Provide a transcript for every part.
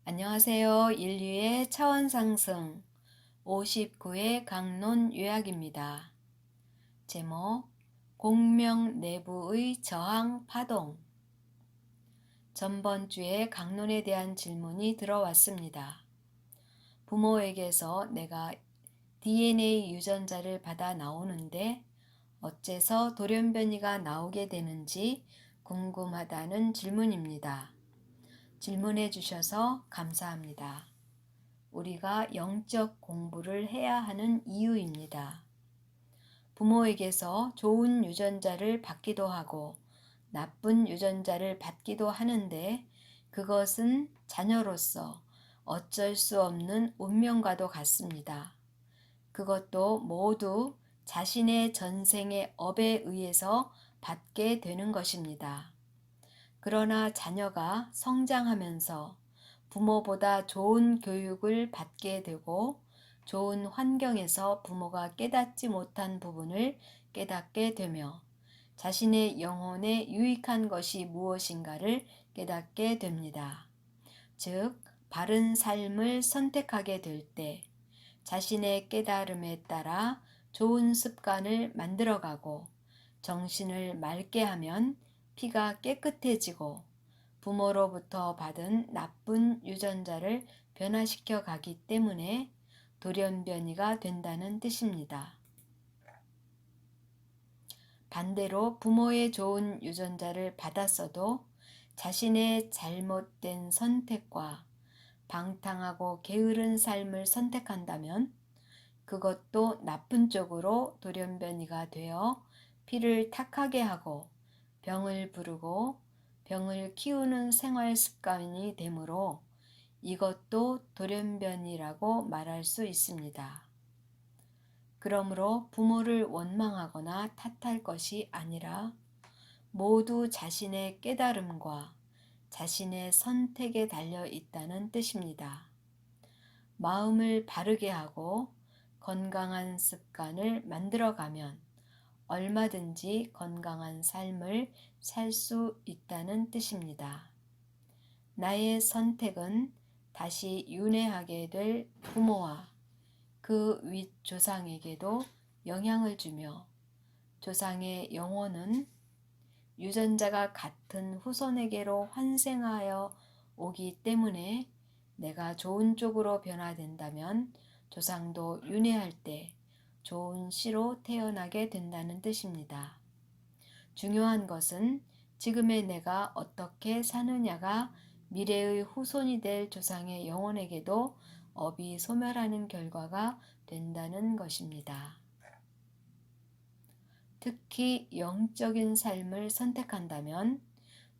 안녕하세요. 인류의 차원 상승 59회 강론 요약입니다. 제목 공명 내부의 저항 파동. 전번 주에 강론에 대한 질문이 들어왔습니다. 부모에게서 내가 DNA 유전자를 받아 나오는데 어째서 돌연변이가 나오게 되는지 궁금하다는 질문입니다. 질문해 주셔서 감사합니다. 우리가 영적 공부를 해야 하는 이유입니다. 부모에게서 좋은 유전자를 받기도 하고 나쁜 유전자를 받기도 하는데 그것은 자녀로서 어쩔 수 없는 운명과도 같습니다. 그것도 모두 자신의 전생의 업에 의해서 받게 되는 것입니다. 그러나 자녀가 성장하면서 부모보다 좋은 교육을 받게 되고 좋은 환경에서 부모가 깨닫지 못한 부분을 깨닫게 되며 자신의 영혼에 유익한 것이 무엇인가를 깨닫게 됩니다. 즉, 바른 삶을 선택하게 될 때 자신의 깨달음에 따라 좋은 습관을 만들어가고 정신을 맑게 하면 피가 깨끗해지고 부모로부터 받은 나쁜 유전자를 변화시켜 가기 때문에 돌연변이가 된다는 뜻입니다. 반대로 부모의 좋은 유전자를 받았어도 자신의 잘못된 선택과 방탕하고 게으른 삶을 선택한다면 그것도 나쁜 쪽으로 돌연변이가 되어 피를 탁하게 하고 병을 부르고 병을 키우는 생활 습관이 되므로 이것도 돌연변이라고 말할 수 있습니다. 그러므로 부모를 원망하거나 탓할 것이 아니라 모두 자신의 깨달음과 자신의 선택에 달려 있다는 뜻입니다. 마음을 바르게 하고 건강한 습관을 만들어가면 얼마든지 건강한 삶을 살 수 있다는 뜻입니다. 나의 선택은 다시 윤회하게 될 부모와 그 윗 조상에게도 영향을 주며 조상의 영혼은 유전자가 같은 후손에게로 환생하여 오기 때문에 내가 좋은 쪽으로 변화된다면 조상도 윤회할 때 좋은 씨로 태어나게 된다는 뜻입니다. 중요한 것은 지금의 내가 어떻게 사느냐가 미래의 후손이 될 조상의 영혼에게도 업이 소멸하는 결과가 된다는 것입니다. 특히 영적인 삶을 선택한다면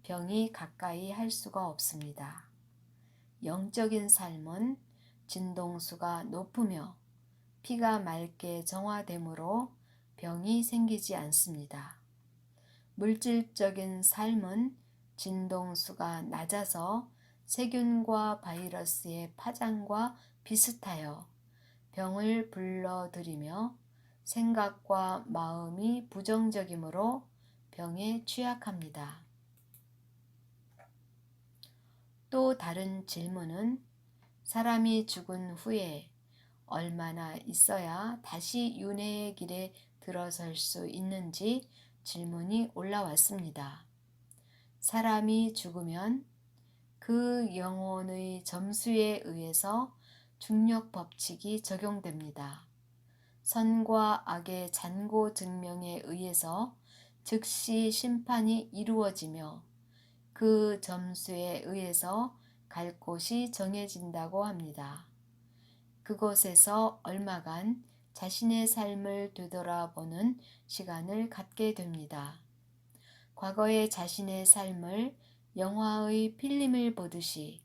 병이 가까이 할 수가 없습니다. 영적인 삶은 진동수가 높으며 피가 맑게 정화되므로 병이 생기지 않습니다. 물질적인 삶은 진동수가 낮아서 세균과 바이러스의 파장과 비슷하여 병을 불러들이며 생각과 마음이 부정적이므로 병에 취약합니다. 또 다른 질문은 사람이 죽은 후에 얼마나 있어야 다시 윤회의 길에 들어설 수 있는지 질문이 올라왔습니다. 사람이 죽으면 그 영혼의 점수에 의해서 중력 법칙이 적용됩니다. 선과 악의 잔고 증명에 의해서 즉시 심판이 이루어지며 그 점수에 의해서 갈 곳이 정해진다고 합니다. 그곳에서 얼마간 자신의 삶을 되돌아보는 시간을 갖게 됩니다. 과거의 자신의 삶을 영화의 필름을 보듯이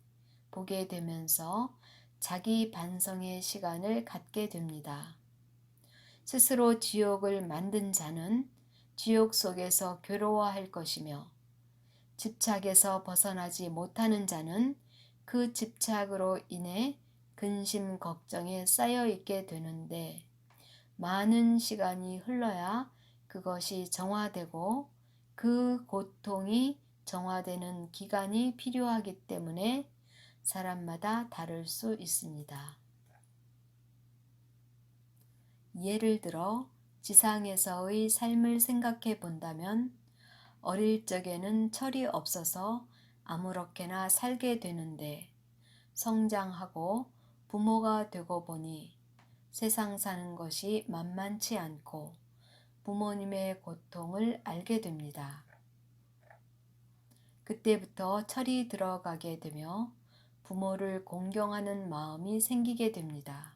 보게 되면서 자기 반성의 시간을 갖게 됩니다. 스스로 지옥을 만든 자는 지옥 속에서 괴로워할 것이며 집착에서 벗어나지 못하는 자는 그 집착으로 인해 근심 걱정에 쌓여 있게 되는데 많은 시간이 흘러야 그것이 정화되고 그 고통이 정화되는 기간이 필요하기 때문에 사람마다 다를 수 있습니다. 예를 들어 지상에서의 삶을 생각해 본다면 어릴 적에는 철이 없어서 아무렇게나 살게 되는데 성장하고 부모가 되고 보니 세상 사는 것이 만만치 않고 부모님의 고통을 알게 됩니다. 그때부터 철이 들어가게 되며 부모를 공경하는 마음이 생기게 됩니다.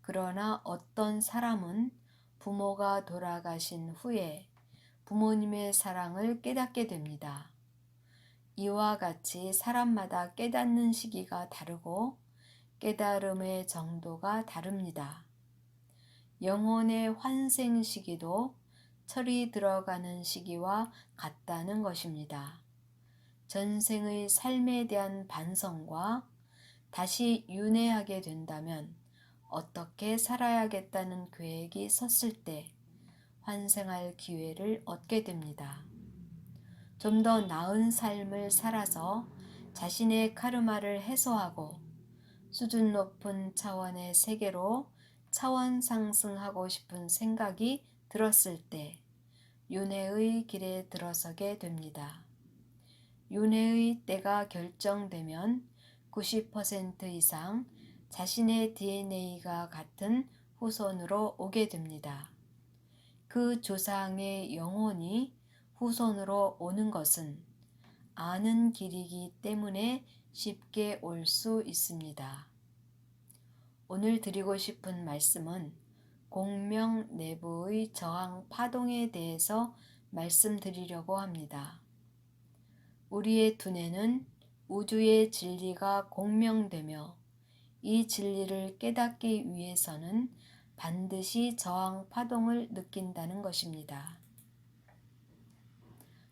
그러나 어떤 사람은 부모가 돌아가신 후에 부모님의 사랑을 깨닫게 됩니다. 이와 같이 사람마다 깨닫는 시기가 다르고 깨달음의 정도가 다릅니다. 영혼의 환생 시기도 철이 들어가는 시기와 같다는 것입니다. 전생의 삶에 대한 반성과 다시 윤회하게 된다면 어떻게 살아야겠다는 계획이 섰을 때 환생할 기회를 얻게 됩니다. 좀 더 나은 삶을 살아서 자신의 카르마를 해소하고 수준 높은 차원의 세계로 차원 상승하고 싶은 생각이 들었을 때 윤회의 길에 들어서게 됩니다. 윤회의 때가 결정되면 90% 이상 자신의 DNA가 같은 후손으로 오게 됩니다. 그 조상의 영혼이 후손으로 오는 것은 아는 길이기 때문에 쉽게 올 수 있습니다. 오늘 드리고 싶은 말씀은 공명 내부의 저항 파동에 대해서 말씀드리려고 합니다. 우리의 두뇌는 우주의 진리가 공명되며 이 진리를 깨닫기 위해서는 반드시 저항 파동을 느낀다는 것입니다.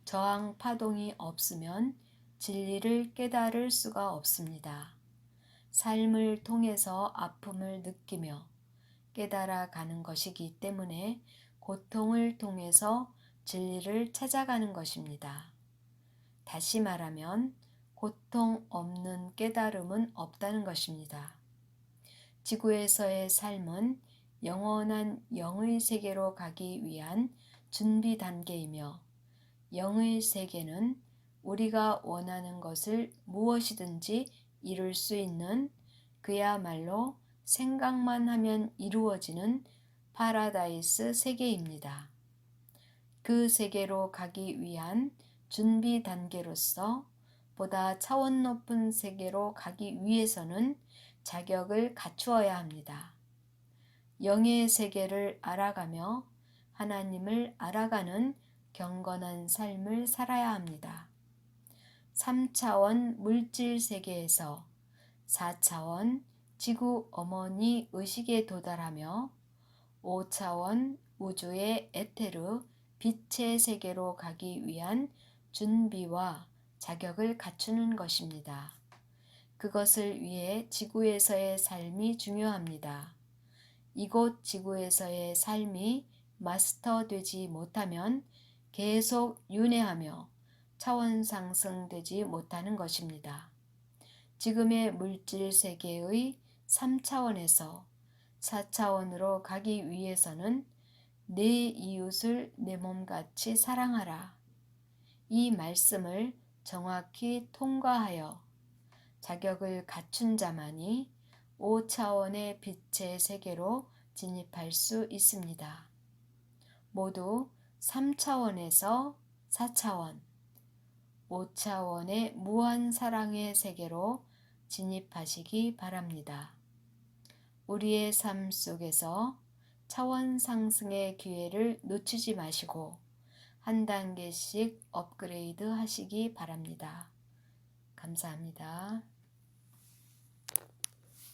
저항 파동이 없으면 진리를 깨달을 수가 없습니다. 삶을 통해서 아픔을 느끼며 깨달아 가는 것이기 때문에 고통을 통해서 진리를 찾아가는 것입니다. 다시 말하면 고통 없는 깨달음은 없다는 것입니다. 지구에서의 삶은 영원한 영의 세계로 가기 위한 준비 단계이며 영의 세계는 우리가 원하는 것을 무엇이든지 이룰 수 있는 그야말로 생각만 하면 이루어지는 파라다이스 세계입니다. 그 세계로 가기 위한 준비 단계로서 보다 차원 높은 세계로 가기 위해서는 자격을 갖추어야 합니다. 영의 세계를 알아가며 하나님을 알아가는 경건한 삶을 살아야 합니다. 3차원 물질 세계에서 4차원 지구 어머니 의식에 도달하며 5차원 우주의 에테르 빛의 세계로 가기 위한 준비와 자격을 갖추는 것입니다. 그것을 위해 지구에서의 삶이 중요합니다. 이곳 지구에서의 삶이 마스터되지 못하면 계속 윤회하며 차원 상승되지 못하는 것입니다. 지금의 물질 세계의 3차원에서 4차원으로 가기 위해서는 내 이웃을 내 몸같이 사랑하라. 이 말씀을 정확히 통과하여 자격을 갖춘 자만이 5차원의 빛의 세계로 진입할 수 있습니다. 모두 3차원에서 4차원, 5차원의 무한 사랑의 세계로 진입하시기 바랍니다. 우리의 삶 속에서 차원 상승의 기회를 놓치지 마시고 한 단계씩 업그레이드 하시기 바랍니다. 감사합니다.